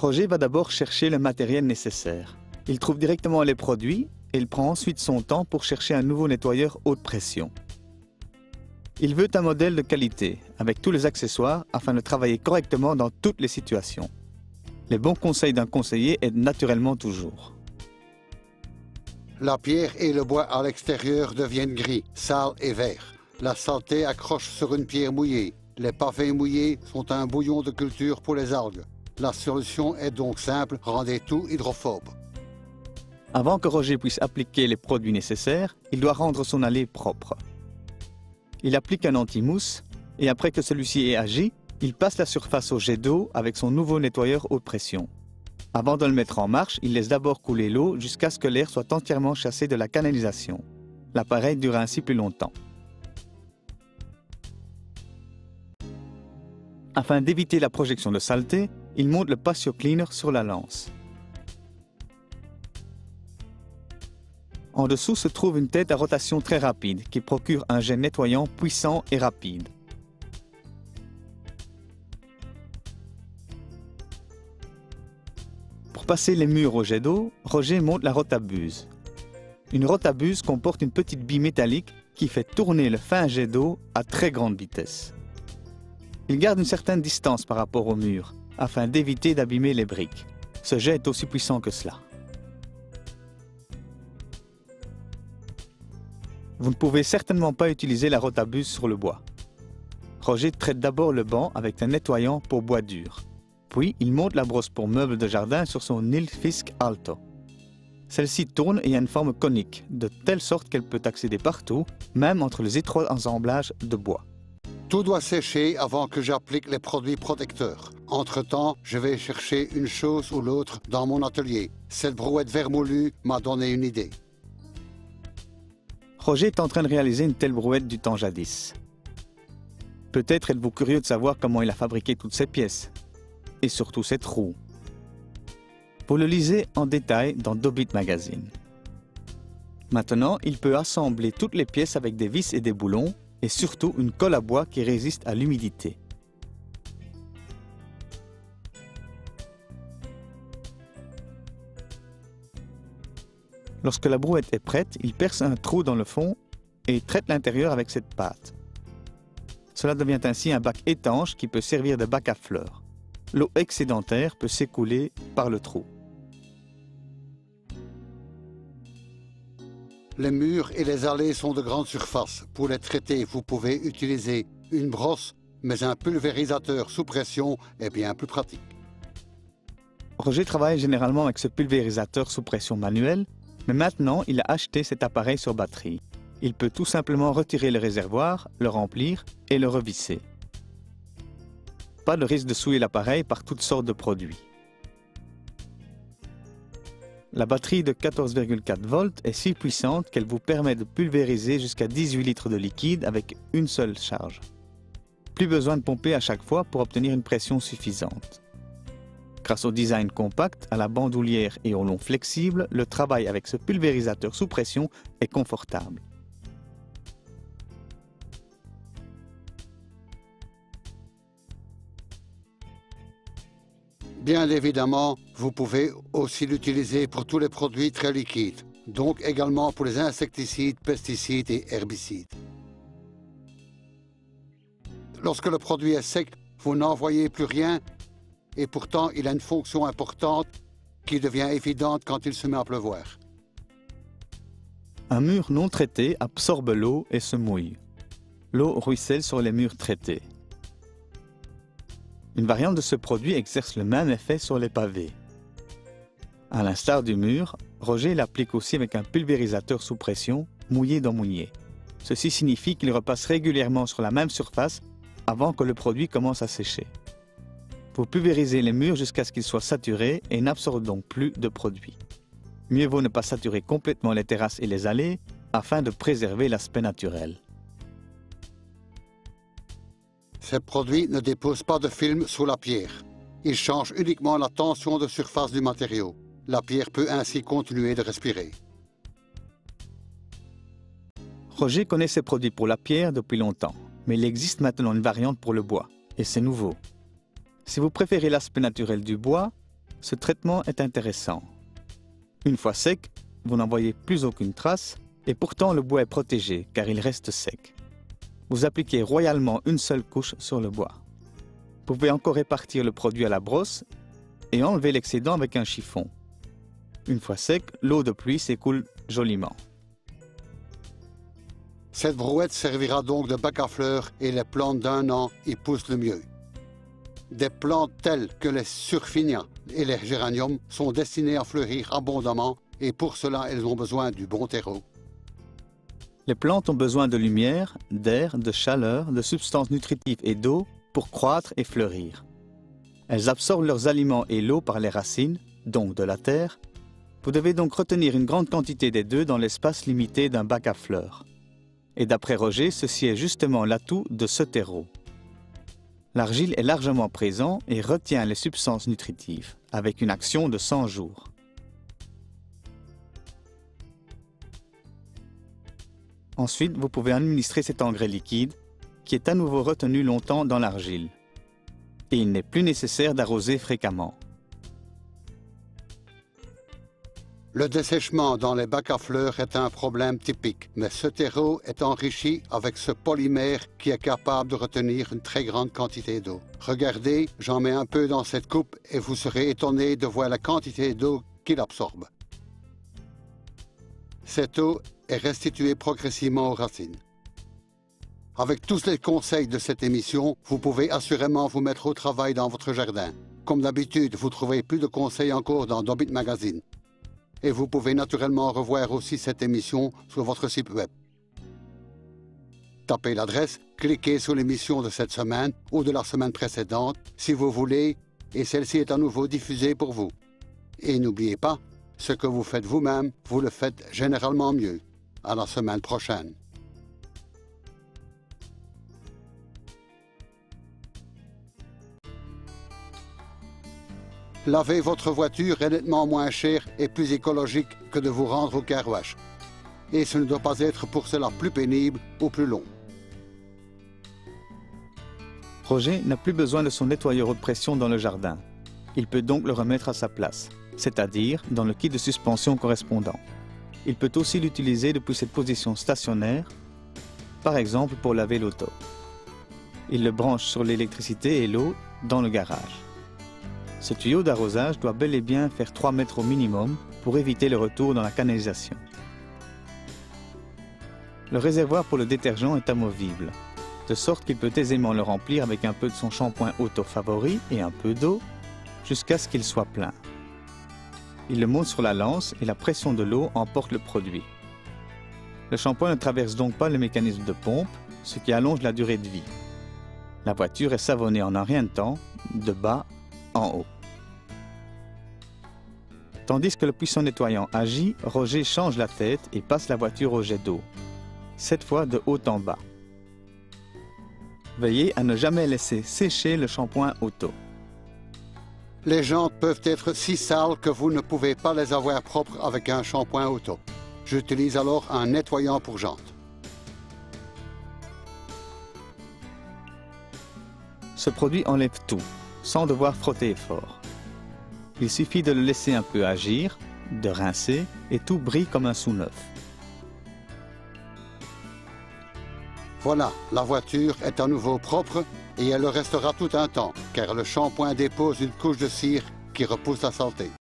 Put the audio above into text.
Roger va d'abord chercher le matériel nécessaire. Il trouve directement les produits et il prend ensuite son temps pour chercher un nouveau nettoyeur haute pression. Il veut un modèle de qualité, avec tous les accessoires, afin de travailler correctement dans toutes les situations. Les bons conseils d'un conseiller aident naturellement toujours. La pierre et le bois à l'extérieur deviennent gris, sales et verts. La saleté accroche sur une pierre mouillée. Les pavés mouillés sont un bouillon de culture pour les algues. La solution est donc simple, rendez tout hydrophobe. Avant que Roger puisse appliquer les produits nécessaires, il doit rendre son allée propre. Il applique un anti-mousse et après que celui-ci ait agi, il passe la surface au jet d'eau avec son nouveau nettoyeur haute pression. Avant de le mettre en marche, il laisse d'abord couler l'eau jusqu'à ce que l'air soit entièrement chassé de la canalisation. L'appareil dure ainsi plus longtemps. Afin d'éviter la projection de saleté, il monte le patio cleaner sur la lance. En dessous se trouve une tête à rotation très rapide qui procure un jet nettoyant puissant et rapide. Pour passer les murs au jet d'eau, Roger monte la rotabuse. Une rotabuse comporte une petite bille métallique qui fait tourner le fin jet d'eau à très grande vitesse. Il garde une certaine distance par rapport au mur, afin d'éviter d'abîmer les briques. Ce jet est aussi puissant que cela. Vous ne pouvez certainement pas utiliser la rotabuse sur le bois. Roger traite d'abord le banc avec un nettoyant pour bois dur. Puis, il monte la brosse pour meubles de jardin sur son Nilfisk Alto. Celle-ci tourne et a une forme conique, de telle sorte qu'elle peut accéder partout, même entre les étroits assemblages de bois. Tout doit sécher avant que j'applique les produits protecteurs. Entre-temps, je vais chercher une chose ou l'autre dans mon atelier. Cette brouette vermoulue m'a donné une idée. Roger est en train de réaliser une telle brouette du temps jadis. Peut-être êtes-vous curieux de savoir comment il a fabriqué toutes ces pièces, et surtout cette roue. Vous le lisez en détail dans Dobit Magazine. Maintenant, il peut assembler toutes les pièces avec des vis et des boulons, et surtout une colle à bois qui résiste à l'humidité. Lorsque la brouette est prête, il perce un trou dans le fond et traite l'intérieur avec cette pâte. Cela devient ainsi un bac étanche qui peut servir de bac à fleurs. L'eau excédentaire peut s'écouler par le trou. Les murs et les allées sont de grande surface. Pour les traiter, vous pouvez utiliser une brosse, mais un pulvérisateur sous pression est bien plus pratique. Roger travaille généralement avec ce pulvérisateur sous pression manuelle, mais maintenant il a acheté cet appareil sur batterie. Il peut tout simplement retirer le réservoir, le remplir et le revisser. Pas de risque de souiller l'appareil par toutes sortes de produits. La batterie de 14,4 volts est si puissante qu'elle vous permet de pulvériser jusqu'à 18 litres de liquide avec une seule charge. Plus besoin de pomper à chaque fois pour obtenir une pression suffisante. Grâce au design compact, à la bandoulière et au long flexible, le travail avec ce pulvérisateur sous pression est confortable. Bien évidemment, vous pouvez aussi l'utiliser pour tous les produits très liquides, donc également pour les insecticides, pesticides et herbicides. Lorsque le produit est sec, vous n'en voyez plus rien et pourtant il a une fonction importante qui devient évidente quand il se met à pleuvoir. Un mur non traité absorbe l'eau et se mouille. L'eau ruisselle sur les murs traités. Une variante de ce produit exerce le même effet sur les pavés. À l'instar du mur, Roger l'applique aussi avec un pulvérisateur sous pression, mouillé dans mouillé. Ceci signifie qu'il repasse régulièrement sur la même surface avant que le produit commence à sécher. Vous pulvérisez les murs jusqu'à ce qu'ils soient saturés et n'absorbent donc plus de produit. Mieux vaut ne pas saturer complètement les terrasses et les allées afin de préserver l'aspect naturel. Ces produits ne déposent pas de film sous la pierre. Ils changent uniquement la tension de surface du matériau. La pierre peut ainsi continuer de respirer. Roger connaît ces produits pour la pierre depuis longtemps, mais il existe maintenant une variante pour le bois, et c'est nouveau. Si vous préférez l'aspect naturel du bois, Ce traitement est intéressant. Une fois sec, vous n'en voyez plus aucune trace et pourtant le bois est protégé car il reste sec. Vous appliquez royalement une seule couche sur le bois. Vous pouvez encore répartir le produit à la brosse et enlever l'excédent avec un chiffon. Une fois sec, l'eau de pluie s'écoule joliment. Cette brouette servira donc de bac à fleurs et les plantes d'un an y poussent le mieux. Des plantes telles que les surfinias et les géraniums sont destinées à fleurir abondamment et pour cela elles ont besoin du bon terreau. Les plantes ont besoin de lumière, d'air, de chaleur, de substances nutritives et d'eau pour croître et fleurir. Elles absorbent leurs aliments et l'eau par les racines, donc de la terre. Vous devez donc retenir une grande quantité des deux dans l'espace limité d'un bac à fleurs. Et d'après Roger, ceci est justement l'atout de ce terreau. L'argile est largement présente et retient les substances nutritives, avec une action de 100 jours. Ensuite, vous pouvez administrer cet engrais liquide, qui est à nouveau retenu longtemps dans l'argile. Et il n'est plus nécessaire d'arroser fréquemment. Le dessèchement dans les bacs à fleurs est un problème typique, mais ce terreau est enrichi avec ce polymère qui est capable de retenir une très grande quantité d'eau. Regardez, j'en mets un peu dans cette coupe et vous serez étonné de voir la quantité d'eau qu'il absorbe. Cette eau est restituée progressivement aux racines. Avec tous les conseils de cette émission, vous pouvez assurément vous mettre au travail dans votre jardin. Comme d'habitude, vous trouverez plus de conseils encore dans Dobit Magazine. Et vous pouvez naturellement revoir aussi cette émission sur votre site web. Tapez l'adresse, cliquez sur l'émission de cette semaine ou de la semaine précédente si vous voulez et celle-ci est à nouveau diffusée pour vous. Et n'oubliez pas, ce que vous faites vous-même, vous le faites généralement mieux. À la semaine prochaine. Laver votre voiture est nettement moins cher et plus écologique que de vous rendre au car wash. Et ce ne doit pas être pour cela plus pénible ou plus long. Roger n'a plus besoin de son nettoyeur haute pression dans le jardin. Il peut donc le remettre à sa place, c'est-à-dire dans le kit de suspension correspondant. Il peut aussi l'utiliser depuis cette position stationnaire, par exemple pour laver l'auto. Il le branche sur l'électricité et l'eau dans le garage. Ce tuyau d'arrosage doit bel et bien faire 3 mètres au minimum pour éviter le retour dans la canalisation. Le réservoir pour le détergent est amovible, de sorte qu'il peut aisément le remplir avec un peu de son shampoing auto favori et un peu d'eau, jusqu'à ce qu'il soit plein. Il le monte sur la lance et la pression de l'eau emporte le produit. Le shampoing ne traverse donc pas le mécanisme de pompe, ce qui allonge la durée de vie. La voiture est savonnée en un rien de temps, de bas en haut. Tandis que le puissant nettoyant agit, Roger change la tête et passe la voiture au jet d'eau, cette fois de haut en bas. Veillez à ne jamais laisser sécher le shampoing auto. Les jantes peuvent être si sales que vous ne pouvez pas les avoir propres avec un shampoing auto. J'utilise alors un nettoyant pour jantes. Ce produit enlève tout, sans devoir frotter fort. Il suffit de le laisser un peu agir, de rincer et tout brille comme un sous-neuf. Voilà, la voiture est à nouveau propre et elle le restera tout un temps, car le shampoing dépose une couche de cire qui repousse la saleté.